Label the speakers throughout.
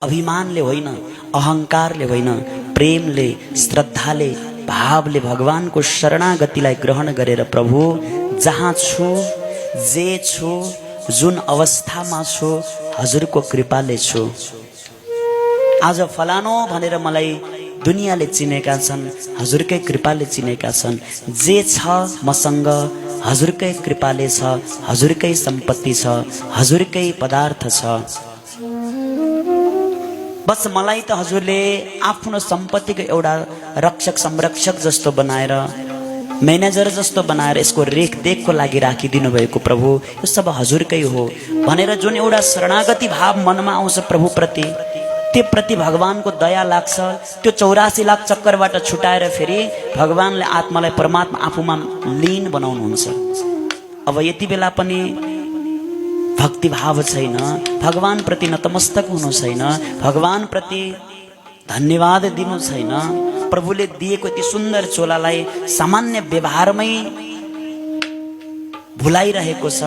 Speaker 1: अभिमानले होइन, अहंकारले होइन, प्रेमले, श्रद्धाले, भावले भगवानको शरणागतिलाई ग्रहण गरेर प्रभु जहाँ छु, जे छु, जुन अवस्थामा छु, हजुरको कृपाले छु। आज फलानो भनेर मलाई दुनियाँले चिनेका छन्, हजुरकै कृपाले चिनेका छन्। जे छ मसँग हजुरकै कृपाले छ, हजुरकै सम्पत्ति छ, हजुरकै पदार्थ छ। बस मलाई त हजुरले आफ्नो सम्पत्तिको एउटा रक्षक संरक्षक जस्तो बनाएर, म्यानेजर जस्तो बनाएर यसको रेखदेखको लागि राखिदिनु भएको प्रभु, यो सब हजुरकै हो भनेर जुन एउटा शरणागति भाव मनमा आउँछ प्रभुप्रति, त्यो प्रति भगवानको दया लाग्छ। त्यो 84 लाख चक्करबाट छुटाएर फेरि भगवानले आत्मालाई परमात्मा आफूमा लीन बनाउनुहुन्छ। अब यति बेला पनि भक्ति भाव छैन, भगवान प्रति नतमस्तक हुनु छैन, भगवान प्रति धन्यवाद दिनु छैन, प्रभुले दिएको यति सुन्दर चोलालाई सामान्य व्यवहारमै भुलाइरहेको छ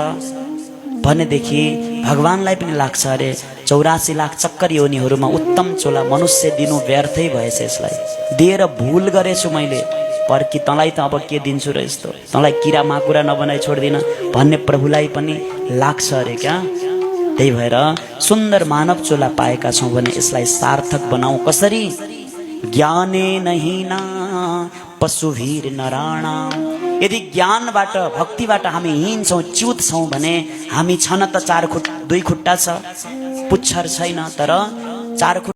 Speaker 1: भनेदेखि भगवानलाई पनि लाग्छ अरे 84 लाख चक्कर योनिहरूमा उत्तम चोला मनुष्य दिनु व्यर्थै भएछ। यसलाई दिएर भुल गरेछु मैले, पर्खी तँलाई त अब के दिन्छु र यस्तो, तँलाई किरा माकुरा नबनाइ छोड्दिन भन्ने प्रभुलाई पनि लाग्छ अरे क्या। त्यही भएर सुन्दर मानव चोला पाएका छौँ भने यसलाई सार्थक बनाऊ कसरी? ज्ञाने नहिना पशुभीर नराणा। यदि ज्ञानबाट भक्तिबाट हामी हिँड्छौँ, च्युत छौँ भने हामी छन त 2 खुट्टा छ, पुच्छर छैन, तर 4 खुट्टा